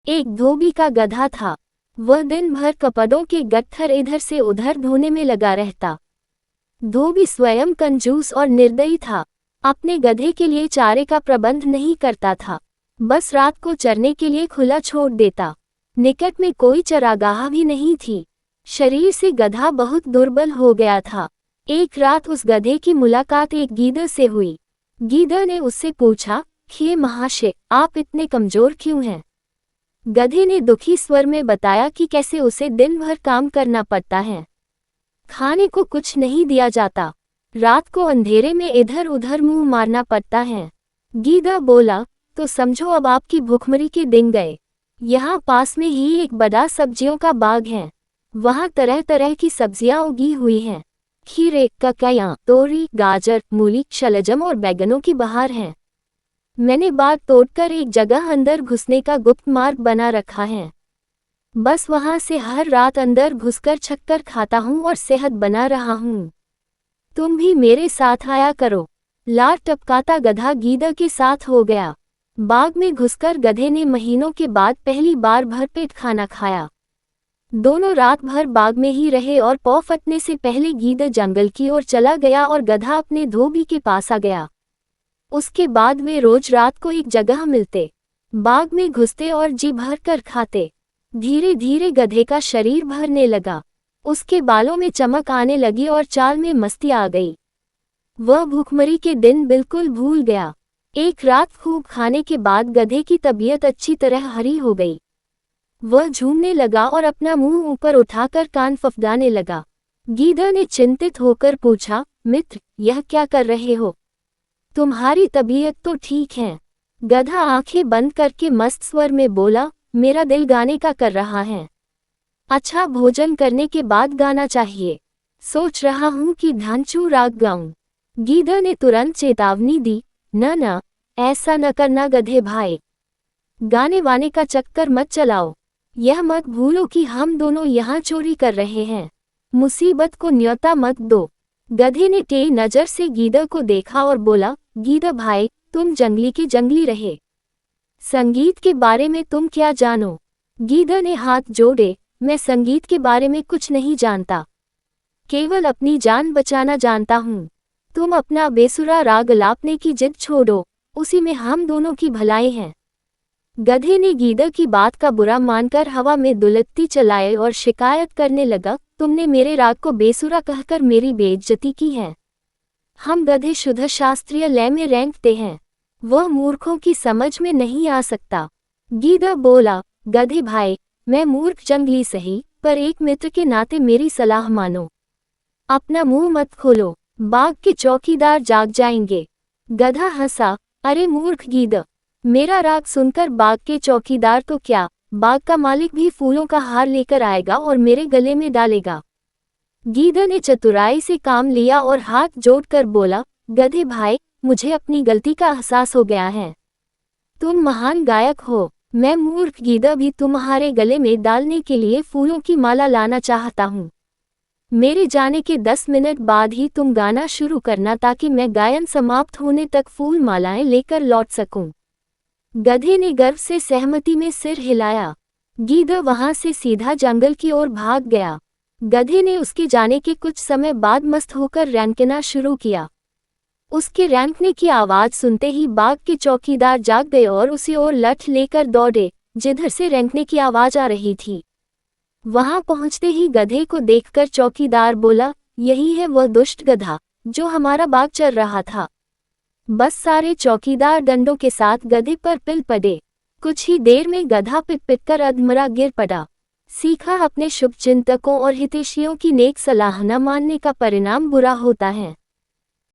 एक धोबी का गधा था। वह दिन भर कपड़ों के गट्ठर इधर से उधर धोने में लगा रहता। धोबी स्वयं कंजूस और निर्दयी था। अपने गधे के लिए चारे का प्रबंध नहीं करता था, बस रात को चरने के लिए खुला छोड़ देता। निकट में कोई चरागाह भी नहीं थी। शरीर से गधा बहुत दुर्बल हो गया था। एक रात उस गधे की मुलाकात एक गीदड़ से हुई। गीदड़ ने उससे पूछा, हे महाशय, आप इतने कमजोर क्यों हैं? गधे ने दुखी स्वर में बताया कि कैसे उसे दिन भर काम करना पड़ता है। खाने को कुछ नहीं दिया जाता। रात को अंधेरे में इधर उधर मुंह मारना पड़ता है। गीदड़ बोला, तो समझो अब आपकी भूखमरी के दिन गए। यहाँ पास में ही एक बड़ा सब्जियों का बाग है। वहाँ तरह तरह की सब्जियाँ उगी हुई हैं। खीरे, ककैया, तोरी, गाजर, मूली, शलजम और बैगनों की बहार है। मैंने बाग तोड़कर एक जगह अंदर घुसने का गुप्त मार्ग बना रखा है। बस वहां से हर रात अंदर घुसकर छक्कर खाता हूँ और सेहत बना रहा हूँ। तुम भी मेरे साथ आया करो। लार टपकाता गधा गीदड़ के साथ हो गया। बाग में घुसकर गधे ने महीनों के बाद पहली बार भरपेट खाना खाया। दोनों रात भर बाग में ही रहे और पौ फटने से पहले गीदड़ जंगल की ओर चला गया और गधा अपने धोबी के पास आ गया। उसके बाद वे रोज रात को एक जगह मिलते, बाग में घुसते और जी भर कर खाते। धीरे धीरे गधे का शरीर भरने लगा। उसके बालों में चमक आने लगी और चाल में मस्ती आ गई। वह भूखमरी के दिन बिल्कुल भूल गया। एक रात खूब खाने के बाद गधे की तबीयत अच्छी तरह हरी हो गई। वह झूमने लगा और अपना मुंह ऊपर उठाकर कान फफडाने लगा। गीदड़ ने चिंतित होकर पूछा, मित्र, यह क्या कर रहे हो? तुम्हारी तबीयत तो ठीक है। गधा आंखें बंद करके मस्त स्वर में बोला, मेरा दिल गाने का कर रहा है। अच्छा भोजन करने के बाद गाना चाहिए। सोच रहा हूँ कि ढांचू राग गाऊं। गीदड़ ने तुरंत चेतावनी दी, न, ऐसा न करना गधे भाई। गाने वाने का चक्कर मत चलाओ। यह मत भूलो कि हम दोनों यहाँ चोरी कर रहे हैं। मुसीबत को न्योता मत दो। गधे ने टेढ़ी नजर से गीदड़ को देखा और बोला, गीदड़ भाई, तुम जंगली के जंगली रहे। संगीत के बारे में तुम क्या जानो? गीदड़ ने हाथ जोड़े, मैं संगीत के बारे में कुछ नहीं जानता, केवल अपनी जान बचाना जानता हूँ। तुम अपना बेसुरा राग लापने की जिद छोड़ो, उसी में हम दोनों की भलाई है। गधे ने गीदड़ की बात का बुरा मानकर हवा में दुलत्ती चलाए और शिकायत करने लगा, तुमने मेरे राग को बेसुरा कहकर मेरी बेइज्जती की है। हम गधे शुद्ध शास्त्रीय लय में रेंगते हैं, वह मूर्खों की समझ में नहीं आ सकता। गीदड़ बोला, गधे भाई, मैं मूर्ख जंगली सही, पर एक मित्र के नाते मेरी सलाह मानो। अपना मुंह मत खोलो, बाग के चौकीदार जाग जाएंगे। गधा हंसा, अरे मूर्ख गीदड़, मेरा राग सुनकर बाग के चौकीदार तो क्या, बाग का मालिक भी फूलों का हार लेकर आएगा और मेरे गले में डालेगा। गीदड़ ने चतुराई से काम लिया और हाथ जोड़कर बोला, गधे भाई, मुझे अपनी गलती का एहसास हो गया है। तुम महान गायक हो। मैं मूर्ख गीदड़ भी तुम्हारे गले में डालने के लिए फूलों की माला लाना चाहता हूँ। मेरे जाने के 10 मिनट बाद ही तुम गाना शुरू करना ताकि मैं गायन समाप्त होने तक फूल मालाएं लेकर लौट सकूं। गधे ने गर्व से सहमति में सिर हिलाया। गीदड़ वहां से सीधा जंगल की ओर भाग गया। गधे ने उसके जाने के कुछ समय बाद मस्त होकर रैंकना शुरू किया। उसके रैंकने की आवाज सुनते ही बाग के चौकीदार जाग गए और उसी ओर लठ लेकर दौड़े जिधर से रैंकने की आवाज आ रही थी। वहां पहुंचते ही गधे को देखकर चौकीदार बोला, यही है वह दुष्ट गधा जो हमारा बाग चर रहा था। बस सारे चौकीदार डंडों के साथ गधे पर पिल पड़े। कुछ ही देर में गधा पिट पिट कर अधमरा गिर पड़ा। सीखा, अपने शुभचिंतकों और हितैषियों की नेक सलाह न मानने का परिणाम बुरा होता है।